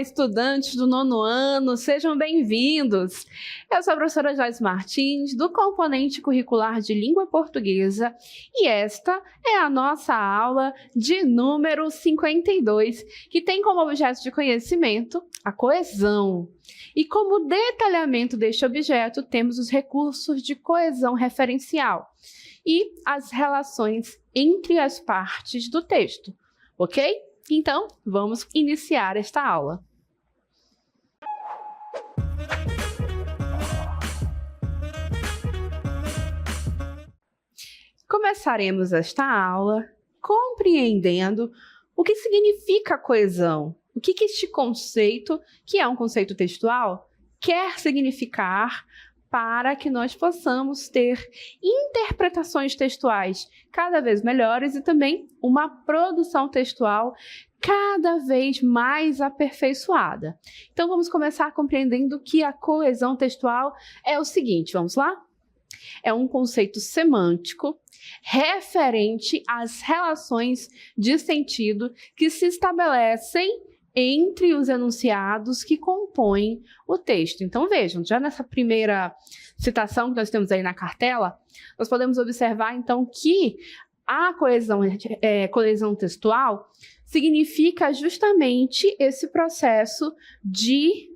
estudantes do 9º ano, sejam bem-vindos! Eu sou a professora Joyce Martins, do componente curricular de Língua Portuguesa, e esta é a nossa aula de número 52, que tem como objeto de conhecimento a coesão. E como detalhamento deste objeto, temos os recursos de coesão referencial e as relações entre as partes do texto, ok? Então, vamos iniciar esta aula. Começaremos esta aula compreendendo o que significa coesão, o que este conceito, que é um conceito textual, quer significar para que nós possamos ter interpretações textuais cada vez melhores e também uma produção textual cada vez mais aperfeiçoada. Então, vamos começar compreendendo que a coesão textual é o seguinte, vamos lá? É um conceito semântico referente às relações de sentido que se estabelecem entre os enunciados que compõem o texto. Então, vejam, já nessa primeira citação que nós temos aí na cartela, nós podemos observar, então, que a coesão textual significa justamente esse processo de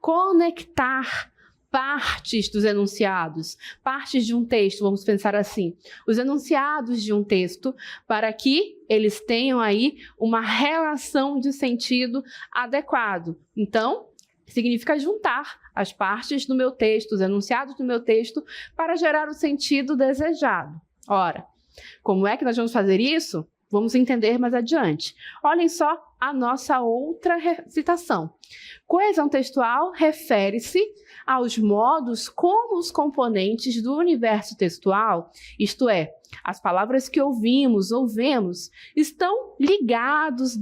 conectar partes dos enunciados, partes de um texto, vamos pensar assim, os enunciados de um texto, para que eles tenham aí uma relação de sentido adequado. Então, significa juntar as partes do meu texto, os enunciados do meu texto, para gerar o sentido desejado. Ora, como é que nós vamos fazer isso? Vamos entender mais adiante. Olhem só a nossa outra citação. Coesão textual refere-se aos modos como os componentes do universo textual, isto é, as palavras que ouvimos ou vemos, estão ligados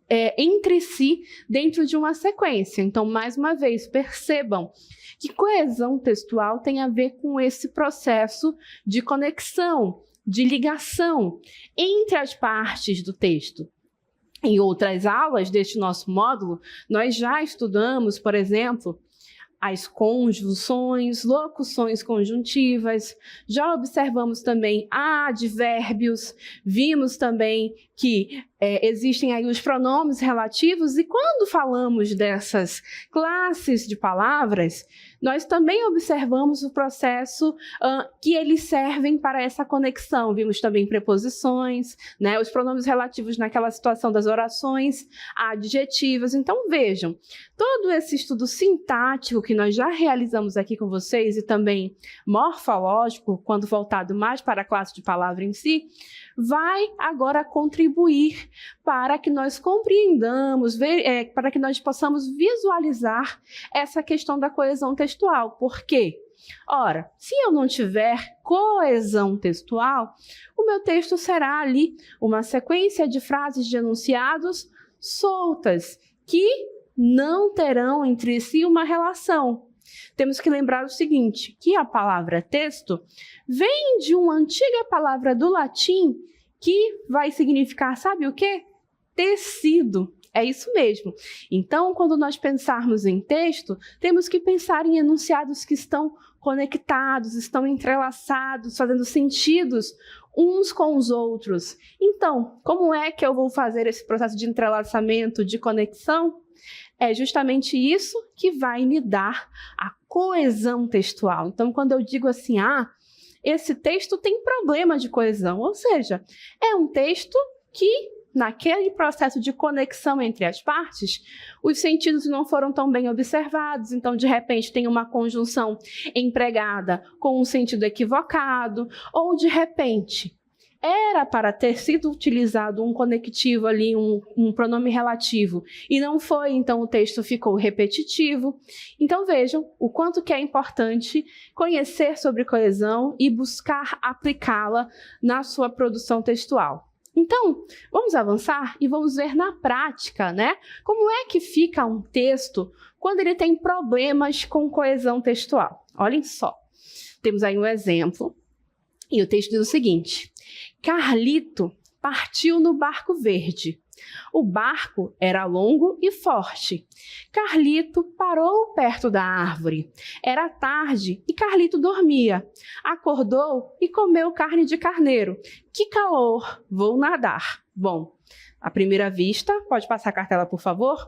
entre si dentro de uma sequência. Então, mais uma vez, percebam que coesão textual tem a ver com esse processo de conexão, de ligação entre as partes do texto. Em outras aulas deste nosso módulo, nós já estudamos, por exemplo, as conjunções, locuções conjuntivas, já observamos também advérbios, vimos também que existem aí os pronomes relativos, e quando falamos dessas classes de palavras, nós também observamos o processo que eles servem para essa conexão. Vimos também preposições, né, os pronomes relativos naquela situação das orações adjetivas. Então, vejam, todo esse estudo sintático que nós já realizamos aqui com vocês e também morfológico, quando voltado mais para a classe de palavra em si, vai agora contribuir para que nós compreendamos, para que nós possamos visualizar essa questão da coesão textual. Por quê? Ora, se eu não tiver coesão textual, o meu texto será ali uma sequência de frases de enunciados soltas, que não terão entre si uma relação. Temos que lembrar o seguinte, que a palavra texto vem de uma antiga palavra do latim que vai significar, sabe o quê? Tecido. É isso mesmo. Então, quando nós pensarmos em texto, temos que pensar em enunciados que estão conectados, estão entrelaçados, fazendo sentidos uns com os outros. Então, como é que eu vou fazer esse processo de entrelaçamento, de conexão? É justamente isso que vai me dar a coesão textual. Então, quando eu digo assim, esse texto tem problema de coesão, ou seja, é um texto que, naquele processo de conexão entre as partes, os sentidos não foram tão bem observados, então, de repente, tem uma conjunção empregada com um sentido equivocado, ou, de repente, era para ter sido utilizado um conectivo ali, um pronome relativo, e não foi, então o texto ficou repetitivo. Então vejam o quanto que é importante conhecer sobre coesão e buscar aplicá-la na sua produção textual. Então, vamos avançar e vamos ver na prática, né? Como é que fica um texto quando ele tem problemas com coesão textual. Olhem só, temos aí um exemplo, e o texto diz o seguinte: Carlito partiu no barco verde. O barco era longo e forte. Carlito parou perto da árvore. Era tarde e Carlito dormia. Acordou e comeu carne de carneiro. Que calor! Vou nadar. Bom, à primeira vista, pode passar a cartela, por favor?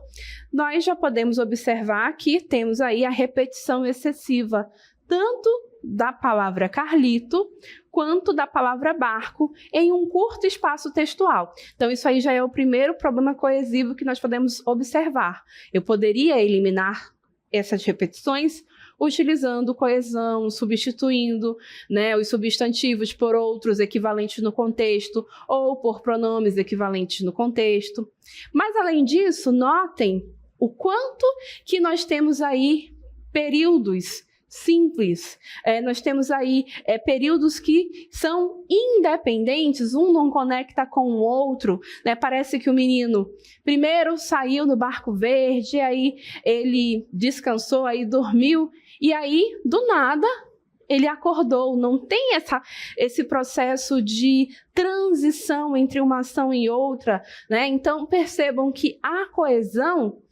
Nós já podemos observar que temos aí a repetição excessiva, tanto da palavra Carlito, quanto da palavra barco, em um curto espaço textual. Então, isso aí já é o primeiro problema coesivo que nós podemos observar. Eu poderia eliminar essas repetições utilizando coesão, substituindo, né, os substantivos por outros equivalentes no contexto, ou por pronomes equivalentes no contexto. Mas, além disso, notem o quanto que nós temos aí períodos simples. Nós temos aí períodos que são independentes, um não conecta com o outro, né? Parece que o menino primeiro saiu no barco verde, aí ele descansou, aí dormiu, e aí, do nada, ele acordou. Não tem esse processo de transição entre uma ação e outra, né? Então, percebam que a coesão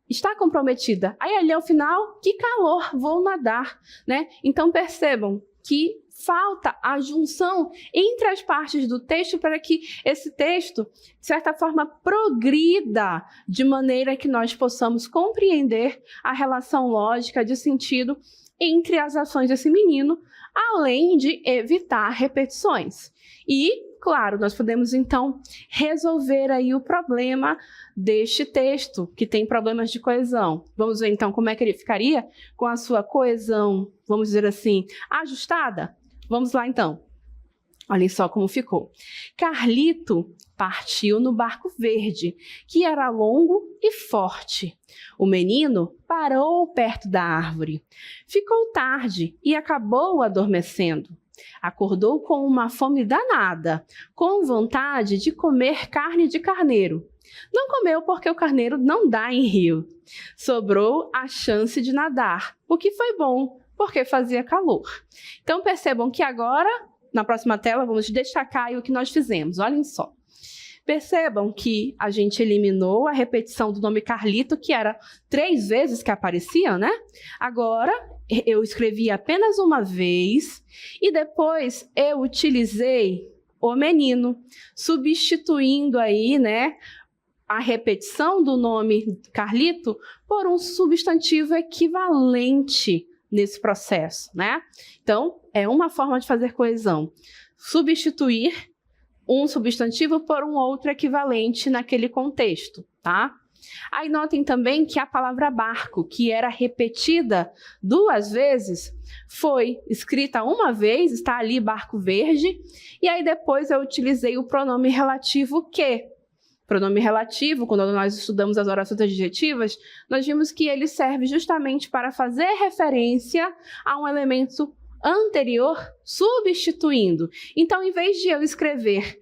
está comprometida. Aí ali ao final, que calor, vou nadar, né? Então percebam que falta a junção entre as partes do texto para que esse texto, de certa forma, progrida de maneira que nós possamos compreender a relação lógica de sentido entre as ações desse menino, além de evitar repetições. E, claro, nós podemos, então, resolver aí o problema deste texto, que tem problemas de coesão. Vamos ver, então, como é que ele ficaria com a sua coesão, vamos dizer assim, ajustada? Vamos lá, então. Olhem só como ficou. Carlito partiu no barco verde, que era longo e forte. O menino parou perto da árvore. Ficou tarde e acabou adormecendo. Acordou com uma fome danada, com vontade de comer carne de carneiro. Não comeu porque o carneiro não dá em rio. Sobrou a chance de nadar, o que foi bom, porque fazia calor. Então percebam que agora, na próxima tela, vamos destacar aí o que nós fizemos. Olhem só. Percebam que a gente eliminou a repetição do nome Carlito, que era 3 vezes que aparecia, né? Agora, eu escrevi apenas uma vez e depois eu utilizei o menino, substituindo aí, né, a repetição do nome Carlito por um substantivo equivalente nesse processo, né? Então, é uma forma de fazer coesão. Substituir um substantivo por um outro equivalente naquele contexto, tá? Aí notem também que a palavra barco, que era repetida 2 vezes, foi escrita uma vez, está ali barco verde, e aí depois eu utilizei o pronome relativo que. Pronome relativo, quando nós estudamos as orações adjetivas, nós vimos que ele serve justamente para fazer referência a um elemento anterior substituindo. Então, em vez de eu escrever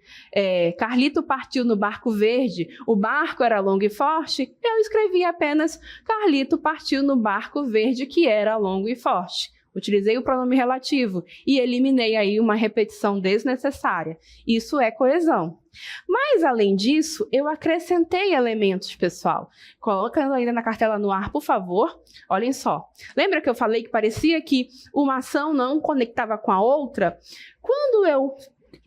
Carlito partiu no barco verde, o barco era longo e forte, eu escrevi apenas Carlito partiu no barco verde que era longo e forte. Utilizei o pronome relativo e eliminei aí uma repetição desnecessária. Isso é coesão. Mas, além disso, eu acrescentei elementos, pessoal. Coloca ainda na cartela no ar, por favor. Olhem só. Lembra que eu falei que parecia que uma ação não conectava com a outra? Quando eu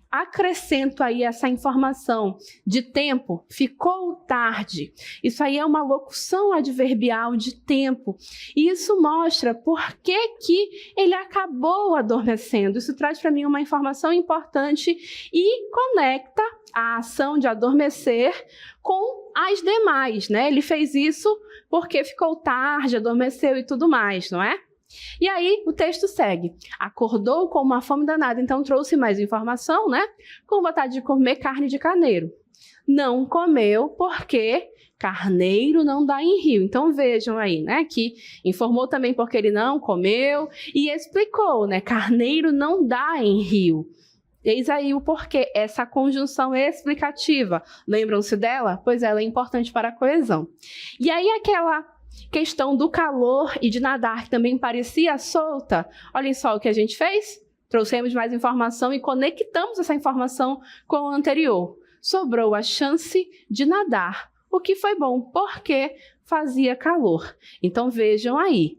acrescento aí essa informação de tempo, ficou tarde. Isso aí é uma locução adverbial de tempo. E isso mostra por que ele acabou adormecendo. Isso traz para mim uma informação importante e conecta a ação de adormecer com as demais, né? Ele fez isso porque ficou tarde, adormeceu e tudo mais, não é? E aí, o texto segue. Acordou com uma fome danada, então trouxe mais informação, né? Com vontade de comer carne de carneiro. Não comeu porque carneiro não dá em rio. Então, vejam aí, né? Que informou também porque ele não comeu e explicou, né? Carneiro não dá em rio. Eis aí o porquê, essa conjunção explicativa. Lembram-se dela? Pois ela é importante para a coesão. E aí, aquela questão do calor e de nadar, que também parecia solta. Olhem só o que a gente fez. Trouxemos mais informação e conectamos essa informação com o anterior. sobrou a chance de nadar, o que foi bom, porque fazia calor. Então, vejam aí.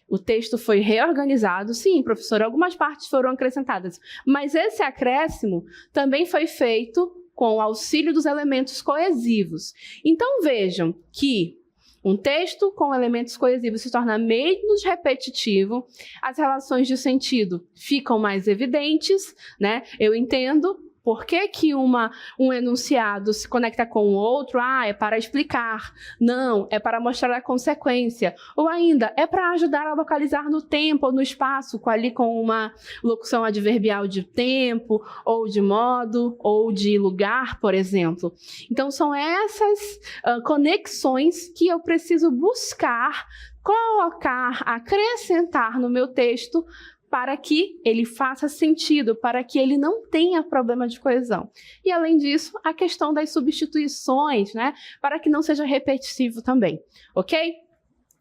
O texto foi reorganizado. Sim, professora, algumas partes foram acrescentadas, mas esse acréscimo também foi feito com o auxílio dos elementos coesivos. Então, vejam que um texto com elementos coesivos se torna menos repetitivo, as relações de sentido ficam mais evidentes, né? Eu entendo por que que um enunciado se conecta com o outro. É para explicar. Não, é para mostrar a consequência. Ou ainda, é para ajudar a localizar no tempo ou no espaço, ali com uma locução adverbial de tempo, ou de modo, ou de lugar, por exemplo. Então, são essas conexões que eu preciso buscar, colocar, acrescentar no meu texto, para que ele faça sentido, para que ele não tenha problema de coesão. E, além disso, a questão das substituições, né? Para que não seja repetitivo também, ok?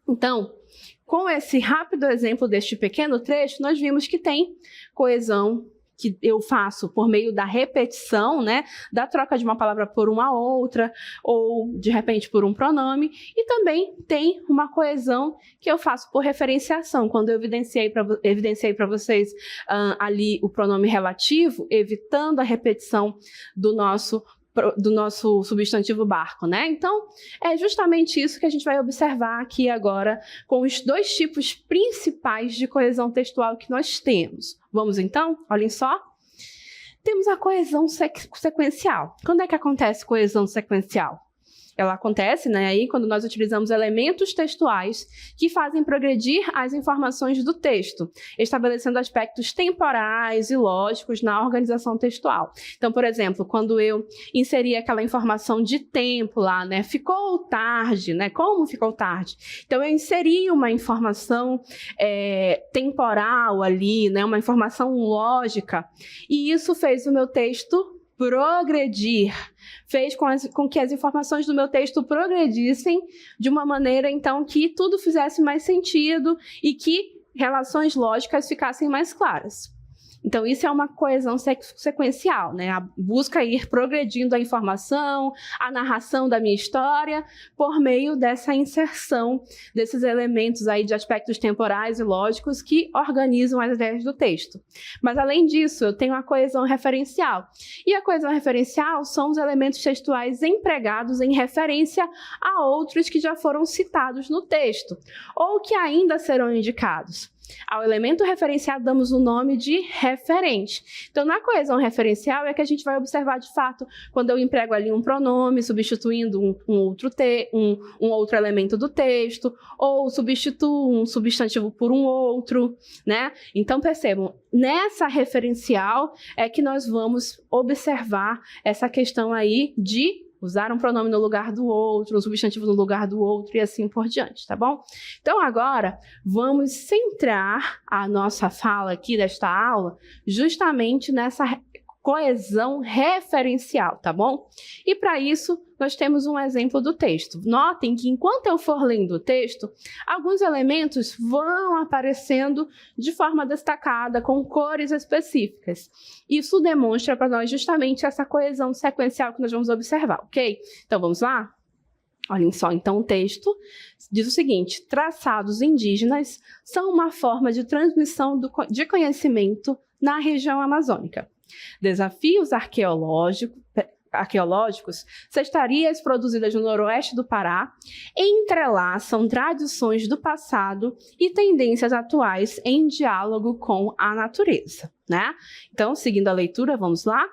Então, com esse rápido exemplo deste pequeno trecho, nós vimos que tem coesão que eu faço por meio da repetição, né, da troca de uma palavra por uma outra, ou de repente por um pronome, e também tem uma coesão que eu faço por referenciação, quando eu evidenciei para vocês ali o pronome relativo, evitando a repetição do nosso substantivo barco, né? Então, é justamente isso que a gente vai observar aqui agora com os dois tipos principais de coesão textual que nós temos. Vamos então? Olhem só. Temos a coesão sequencial. Quando é que acontece coesão sequencial? Ela acontece, né, aí quando nós utilizamos elementos textuais que fazem progredir as informações do texto, estabelecendo aspectos temporais e lógicos na organização textual. Então, por exemplo, quando eu inseri aquela informação de tempo lá, né, ficou tarde, né, como ficou tarde? Então, eu inseri uma informação temporal ali, né, uma informação lógica, e isso fez o meu texto progredir, fez com que as informações do meu texto progredissem de uma maneira, então, que tudo fizesse mais sentido e que relações lógicas ficassem mais claras. Então, isso é uma coesão sequencial, né? A busca ir progredindo a informação, a narração da minha história, por meio dessa inserção desses elementos aí de aspectos temporais e lógicos que organizam as ideias do texto. Mas, além disso, eu tenho a coesão referencial. E a coesão referencial são os elementos textuais empregados em referência a outros que já foram citados no texto, ou que ainda serão indicados. Ao elemento referenciado damos o nome de referente. Então, na coesão referencial é que a gente vai observar, de fato, quando eu emprego ali um pronome, substituindo um outro elemento do texto, ou substituo um substantivo por um outro, né? Então, percebam, nessa referencial é que nós vamos observar essa questão aí de usar um pronome no lugar do outro, um substantivo no lugar do outro e assim por diante, tá bom? Então, agora, vamos centrar a nossa fala aqui desta aula justamente nessa coesão referencial, tá bom? E para isso, nós temos um exemplo do texto. Notem que enquanto eu for lendo o texto, alguns elementos vão aparecendo de forma destacada, com cores específicas. Isso demonstra para nós justamente essa coesão sequencial que nós vamos observar, ok? Então, vamos lá? Olhem só, então o texto diz o seguinte: traçados indígenas são uma forma de transmissão de conhecimento na região amazônica. Desafios arqueológicos, cestarias produzidas no noroeste do Pará, entrelaçam tradições do passado e tendências atuais em diálogo com a natureza, né? Então, seguindo a leitura, vamos lá?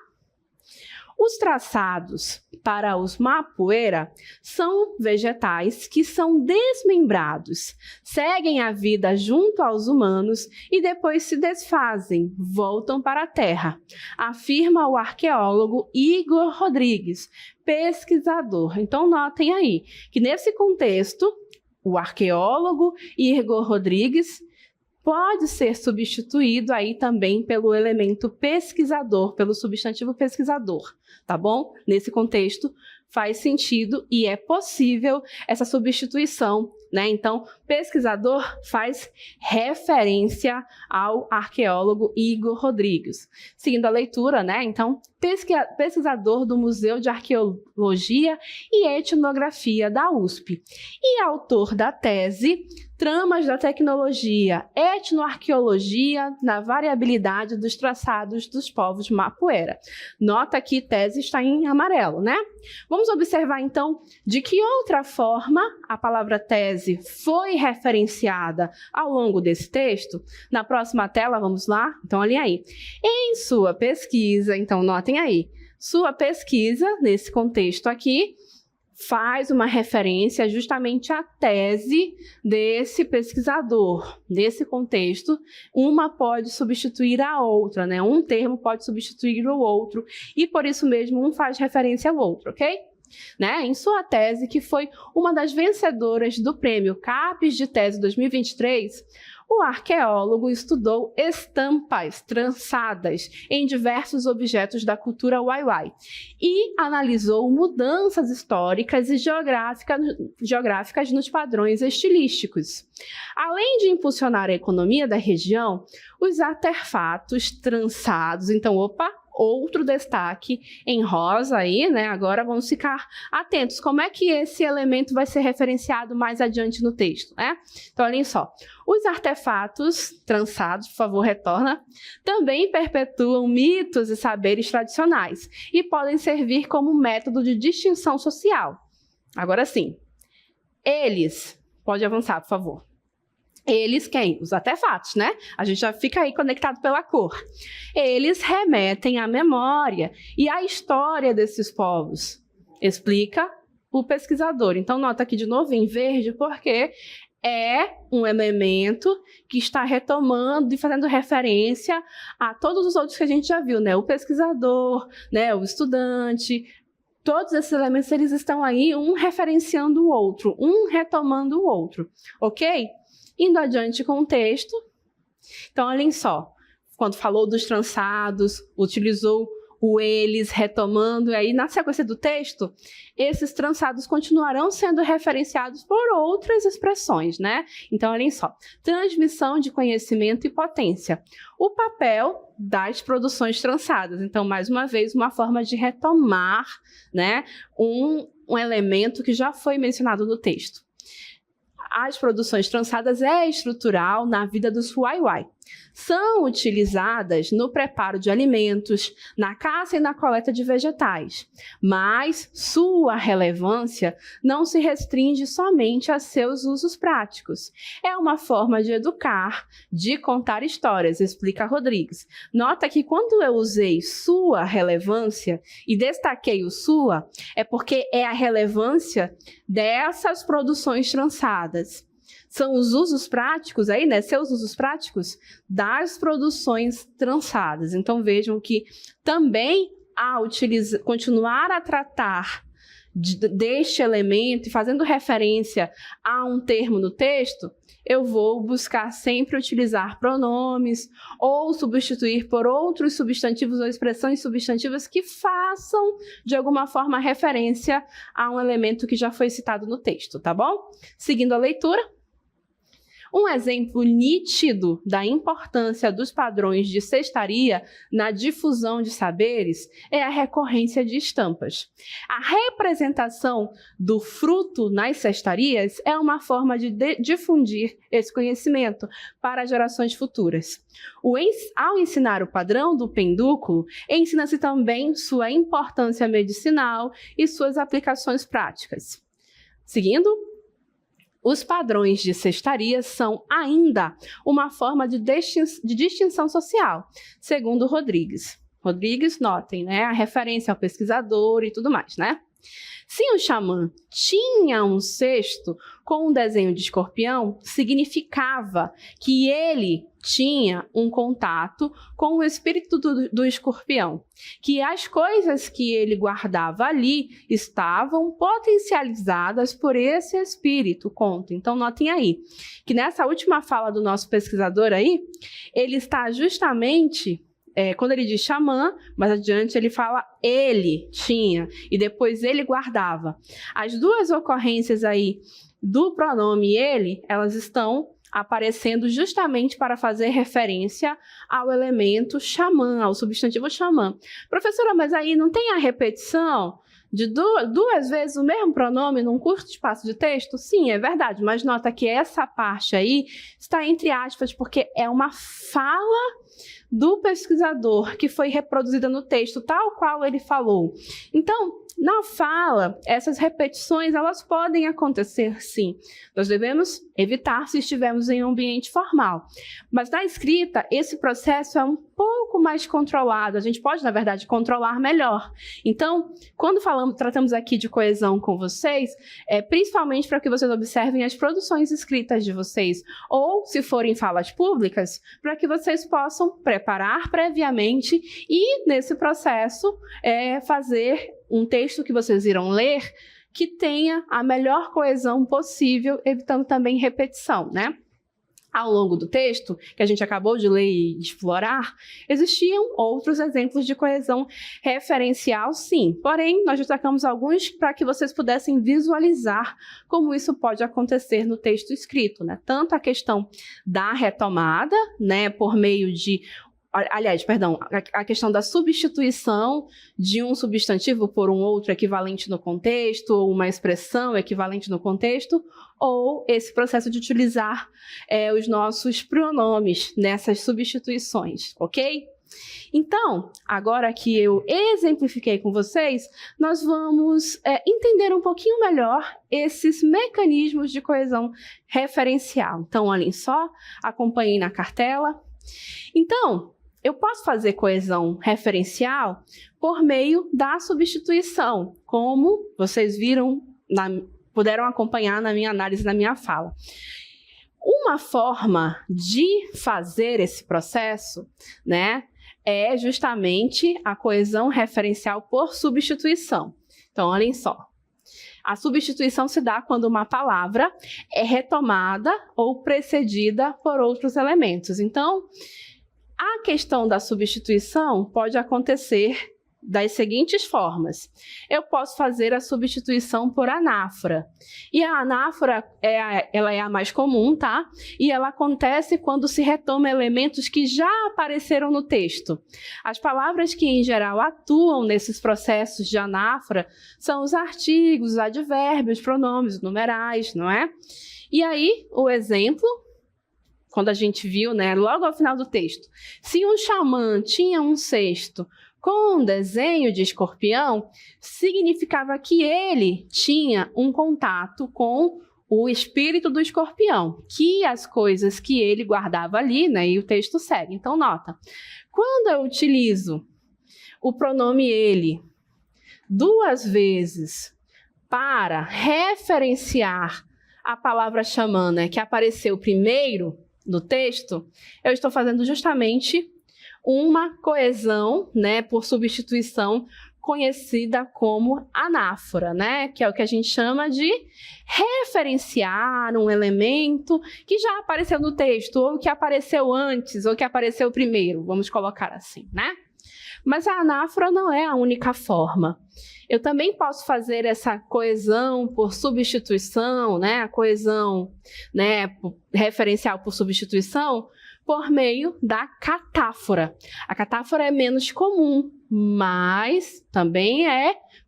Os traçados para os mapuera são vegetais que são desmembrados, seguem a vida junto aos humanos e depois se desfazem, voltam para a terra, afirma o arqueólogo Igor Rodrigues, pesquisador. Então, notem aí que nesse contexto, o arqueólogo Igor Rodrigues pode ser substituído aí também pelo elemento pesquisador, pelo substantivo pesquisador, tá bom? Nesse contexto, faz sentido e é possível essa substituição, né? Então, pesquisador faz referência ao arqueólogo Igor Rodrigues. Seguindo a leitura, né? Então, pesquisador do Museu de Arqueologia e Etnografia da USP e autor da tese Tramas da Tecnologia, Etnoarqueologia na Variabilidade dos Traçados dos Povos Mapuera. Nota que tese está em amarelo, né? Vamos observar, então, de que outra forma a palavra tese foi referenciada ao longo desse texto. Na próxima tela, vamos lá? Então, olhem aí. Em sua pesquisa, então, notem aí, sua pesquisa, nesse contexto aqui, faz uma referência justamente à tese desse pesquisador. Nesse contexto, uma pode substituir a outra, né? Um termo pode substituir o outro, e por isso mesmo um faz referência ao outro, ok? Né? Em sua tese, que foi uma das vencedoras do prêmio CAPES de Tese 2023, o arqueólogo estudou estampas trançadas em diversos objetos da cultura Waiwai e analisou mudanças históricas e geográficas nos padrões estilísticos. Além de impulsionar a economia da região, os artefatos trançados, então, outro destaque em rosa aí, né? Agora vamos ficar atentos. Como é que esse elemento vai ser referenciado mais adiante no texto, né? Então, olhem só. Os artefatos trançados, por favor, retorna, também perpetuam mitos e saberes tradicionais e podem servir como método de distinção social. Agora sim. Eles, pode avançar, por favor. Eles quem? Os artefatos, né? A gente já fica aí conectado pela cor. Eles remetem à memória e à história desses povos. Explica o pesquisador. Então, nota aqui de novo em verde, porque é um elemento que está retomando e fazendo referência a todos os outros que a gente já viu, né? O pesquisador, né? O estudante. Todos esses elementos, eles estão aí, um referenciando o outro, um retomando o outro, ok? Indo adiante com o texto, então olhem só, quando falou dos trançados, utilizou o eles, retomando, e aí na sequência do texto, esses trançados continuarão sendo referenciados por outras expressões, né? Então olhem só, transmissão de conhecimento e potência, o papel das produções trançadas, então mais uma vez uma forma de retomar, né, um elemento que já foi mencionado no texto. As produções trançadas é estrutural na vida dos Waiwai. São utilizadas no preparo de alimentos, na caça e na coleta de vegetais, mas sua relevância não se restringe somente a seus usos práticos. É uma forma de educar, de contar histórias, explica Rodrigues. Nota que quando eu usei sua relevância e destaquei o sua, é porque é a relevância dessas produções trançadas. São os usos práticos aí, né? Seus usos práticos das produções trançadas. Então vejam que também continuar a tratar deste elemento e fazendo referência a um termo no texto, eu vou buscar sempre utilizar pronomes ou substituir por outros substantivos ou expressões substantivas que façam, de alguma forma, referência a um elemento que já foi citado no texto, tá bom? Seguindo a leitura. Um exemplo nítido da importância dos padrões de cestaria na difusão de saberes é a recorrência de estampas. A representação do fruto nas cestarias é uma forma de difundir esse conhecimento para gerações futuras. Ao ensinar o padrão do pendúculo, ensina-se também sua importância medicinal e suas aplicações práticas. Seguindo. Os padrões de cestaria são ainda uma forma de distinção social, segundo Rodrigues. Rodrigues, notem, né, a referência ao pesquisador e tudo mais, né? Se o xamã tinha um cesto com um desenho de escorpião, significava que ele tinha um contato com o espírito do escorpião, que as coisas que ele guardava ali estavam potencializadas por esse espírito, conta. Então, notem aí, que nessa última fala do nosso pesquisador aí, ele está justamente quando ele diz xamã, mais adiante ele fala ele tinha, e depois ele guardava. As duas ocorrências aí do pronome ele, elas estão aparecendo justamente para fazer referência ao elemento xamã, ao substantivo xamã. Professora, mas aí não tem a repetição de duas vezes o mesmo pronome num curto espaço de texto? Sim, é verdade, mas nota que essa parte aí está entre aspas, porque é uma fala do pesquisador que foi reproduzida no texto, tal qual ele falou. Então, na fala, essas repetições, elas podem acontecer sim. Nós devemos evitar se estivermos em um ambiente formal. Mas na escrita, esse processo é um pouco mais controlado. A gente pode, na verdade, controlar melhor. Então, quando tratamos aqui de coesão com vocês, principalmente para que vocês observem as produções escritas de vocês, ou, se forem falas públicas, para que vocês possam preparar previamente e, nesse processo, fazer um texto que vocês irão ler que tenha a melhor coesão possível, evitando também repetição, né? Ao longo do texto, que a gente acabou de ler e explorar, existiam outros exemplos de coesão referencial, sim. Porém, nós destacamos alguns para que vocês pudessem visualizar como isso pode acontecer no texto escrito, né? Tanto a questão da retomada, né, por meio de... Aliás, perdão, a questão da substituição de um substantivo por um outro equivalente no contexto, ou uma expressão equivalente no contexto, ou esse processo de utilizar os nossos pronomes nessas substituições, ok? Então, agora que eu exemplifiquei com vocês, nós vamos entender um pouquinho melhor esses mecanismos de coesão referencial. Então, olhem só, acompanhem na cartela. Então, eu posso fazer coesão referencial por meio da substituição, como vocês viram, puderam acompanhar na minha análise, na minha fala. Uma forma de fazer esse processo, né, é justamente a coesão referencial por substituição. Então, olhem só. A substituição se dá quando uma palavra é retomada ou precedida por outros elementos. Então, a questão da substituição pode acontecer das seguintes formas. Eu posso fazer a substituição por anáfora. E a anáfora, ela é a mais comum, tá? E ela acontece quando se retoma elementos que já apareceram no texto. As palavras que, em geral, atuam nesses processos de anáfora são os artigos, os advérbios, pronomes, numerais, não é? E aí, o exemplo... Quando a gente viu, né, logo ao final do texto, se um xamã tinha um cesto com um desenho de escorpião, significava que ele tinha um contato com o espírito do escorpião, que as coisas que ele guardava ali, né, e o texto segue. Então, nota, quando eu utilizo o pronome ele duas vezes para referenciar a palavra xamã, né, que apareceu primeiro no texto, eu estou fazendo justamente uma coesão, né, por substituição, conhecida como anáfora, né, que é o que a gente chama de referenciar um elemento que já apareceu no texto, ou que apareceu antes, ou que apareceu primeiro, vamos colocar assim, né? Mas a anáfora não é a única forma. Eu também posso fazer essa coesão por substituição, né, a coesão, né, referencial por substituição, por meio da catáfora. A catáfora é menos comum, mas também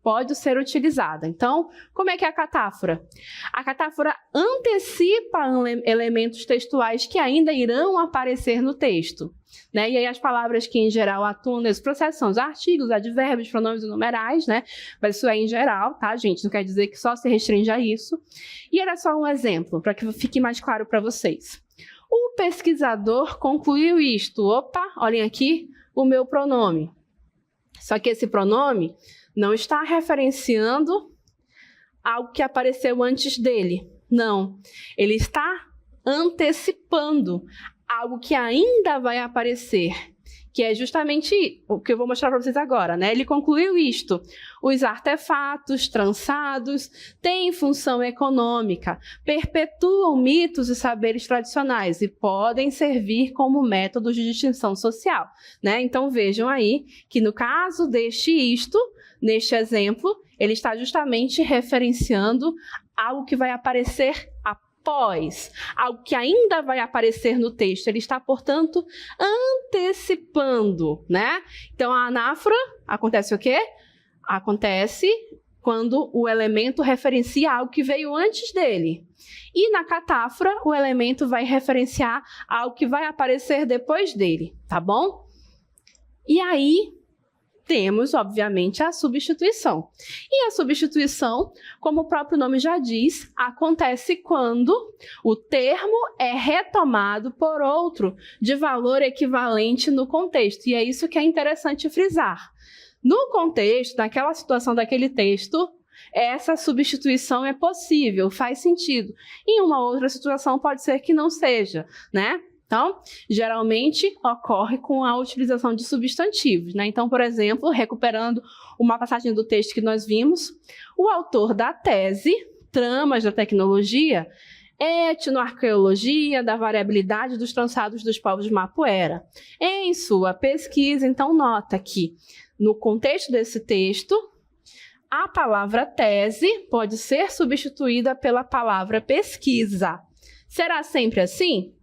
pode ser utilizada. Então, como é que é a catáfora? A catáfora antecipa elementos textuais que ainda irão aparecer no texto, né? E aí as palavras que em geral atuam nesse processo são os artigos, advérbios, pronomes e numerais, né? Mas isso é em geral, tá, gente? Não quer dizer que só se restringe a isso. E era só um exemplo, para que fique mais claro para vocês. O pesquisador concluiu isto. Opa, olhem aqui o meu pronome. Só que esse pronome não está referenciando algo que apareceu antes dele. Não, ele está antecipando algo que ainda vai aparecer, que é justamente o que eu vou mostrar para vocês agora, né? Ele concluiu isto: os artefatos trançados têm função econômica, perpetuam mitos e saberes tradicionais e podem servir como métodos de distinção social, né? Então vejam aí que no caso neste exemplo, ele está justamente referenciando algo que vai aparecer após, algo que ainda vai aparecer no texto. Ele está, portanto, antecipando, né? Então, a anáfora acontece o quê? Acontece quando o elemento referencia algo que veio antes dele. E na catáfora, o elemento vai referenciar algo que vai aparecer depois dele, tá bom? E aí, temos, obviamente, a substituição. E a substituição, como o próprio nome já diz, acontece quando o termo é retomado por outro de valor equivalente no contexto. E é isso que é interessante frisar. No contexto, naquela situação daquele texto, essa substituição é possível, faz sentido. Em uma outra situação pode ser que não seja, né? Então, geralmente ocorre com a utilização de substantivos, né? Então, por exemplo, recuperando uma passagem do texto que nós vimos, o autor da tese, Tramas da Tecnologia, Etnoarqueologia da Variabilidade dos Trançados dos Povos Mapuera. Em sua pesquisa, então, nota que, no contexto desse texto, a palavra tese pode ser substituída pela palavra pesquisa. Será sempre assim?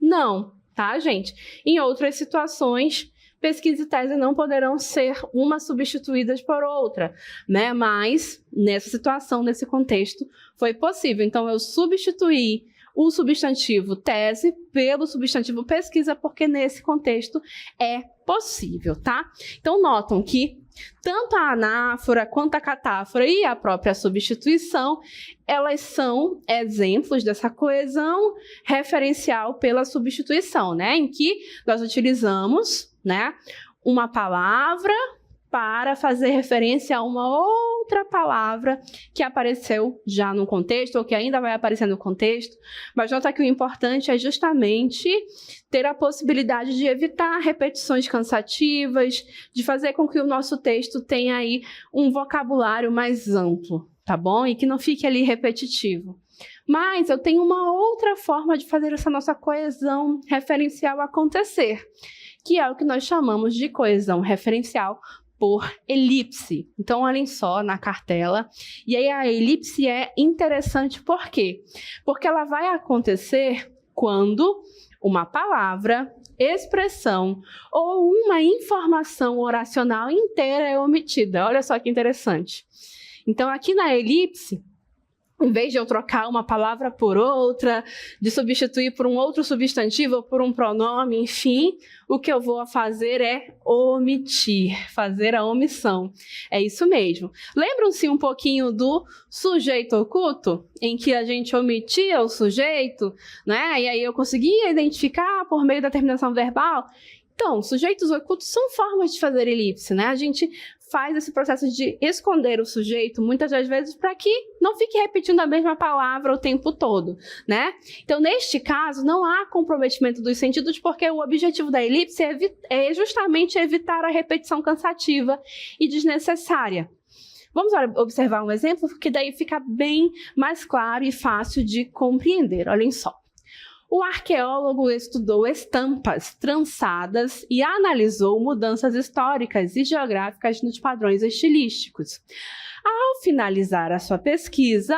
Não, tá, gente? Em outras situações, pesquisa e tese não poderão ser uma substituídas por outra, né? Mas, nessa situação, nesse contexto, foi possível. Então, eu substituí o substantivo tese pelo substantivo pesquisa, porque nesse contexto é possível, tá? Então, notam que tanto a anáfora quanto a catáfora e a própria substituição, elas são exemplos dessa coesão referencial pela substituição, né? Em que nós utilizamos, né, uma palavra para fazer referência a uma outra palavra que apareceu já no contexto ou que ainda vai aparecer no contexto. Mas nota que o importante é justamente ter a possibilidade de evitar repetições cansativas, de fazer com que o nosso texto tenha aí um vocabulário mais amplo, tá bom? E que não fique ali repetitivo. Mas eu tenho uma outra forma de fazer essa nossa coesão referencial acontecer, que é o que nós chamamos de coesão referencial por elipse. Então, olhem só na cartela. E aí a elipse é interessante por quê? Porque ela vai acontecer quando uma palavra, expressão ou uma informação oracional inteira é omitida. Olha só que interessante. Então, aqui na elipse, em vez de eu trocar uma palavra por outra, de substituir por um outro substantivo ou por um pronome, enfim, o que eu vou fazer é omitir, fazer a omissão. É isso mesmo. Lembram-se um pouquinho do sujeito oculto, em que a gente omitia o sujeito, né? E aí eu conseguia identificar por meio da terminação verbal? Então, sujeitos ocultos são formas de fazer elipse, né? A gente faz esse processo de esconder o sujeito, muitas das vezes, para que não fique repetindo a mesma palavra o tempo todo, né? Então, neste caso, não há comprometimento dos sentidos, porque o objetivo da elipse é justamente evitar a repetição cansativa e desnecessária. Vamos observar um exemplo, porque daí fica bem mais claro e fácil de compreender. Olhem só. O arqueólogo estudou estampas trançadas e analisou mudanças históricas e geográficas nos padrões estilísticos. Ao finalizar a sua pesquisa,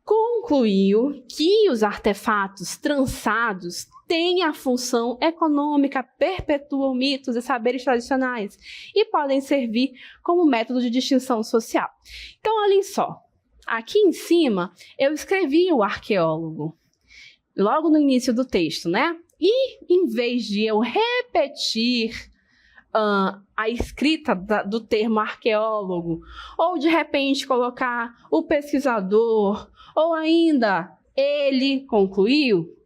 concluiu que os artefatos trançados têm a função econômica, perpetuam mitos e saberes tradicionais e podem servir como método de distinção social. Então, olhem só, aqui em cima eu escrevi o arqueólogo, logo no início do texto, né? E em vez de eu repetir a escrita do termo arqueólogo, ou de repente colocar o pesquisador, ou ainda ele concluiu,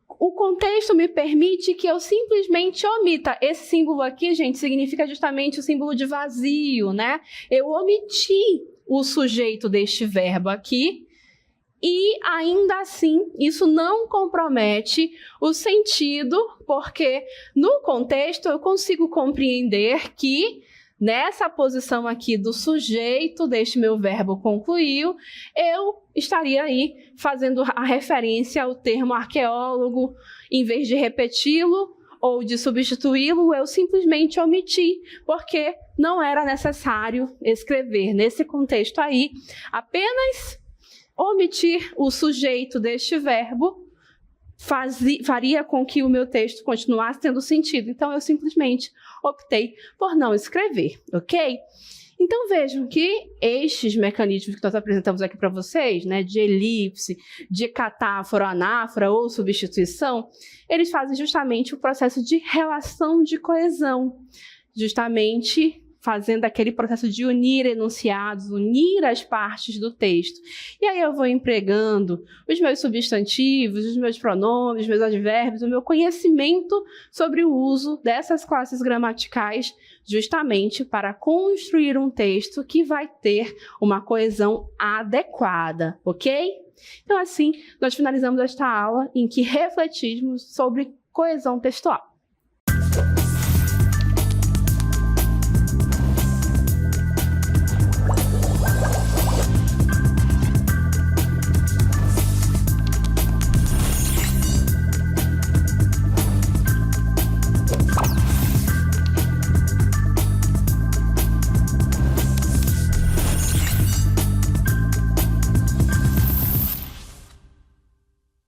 o contexto me permite que eu simplesmente omita. Esse símbolo aqui, gente, significa justamente o símbolo de vazio, né? Eu omiti o sujeito deste verbo aqui, E ainda assim, isso não compromete o sentido, porque no contexto eu consigo compreender que nessa posição aqui do sujeito deste meu verbo concluiu, eu estaria aí fazendo a referência ao termo arqueólogo, em vez de repeti-lo ou de substituí-lo, eu simplesmente omiti, porque não era necessário escrever. Nesse contexto aí, apenas omitir o sujeito deste verbo faria com que o meu texto continuasse tendo sentido. Então, eu simplesmente optei por não escrever, ok? Então, vejam que estes mecanismos que nós apresentamos aqui para vocês, né, de elipse, de catáfora, anáfora ou substituição, eles fazem justamente o processo de relação de coesão, justamente fazendo aquele processo de unir enunciados, unir as partes do texto. E aí eu vou empregando os meus substantivos, os meus pronomes, os meus advérbios, o meu conhecimento sobre o uso dessas classes gramaticais, justamente para construir um texto que vai ter uma coesão adequada, ok? Então, assim, nós finalizamos esta aula em que refletimos sobre coesão textual.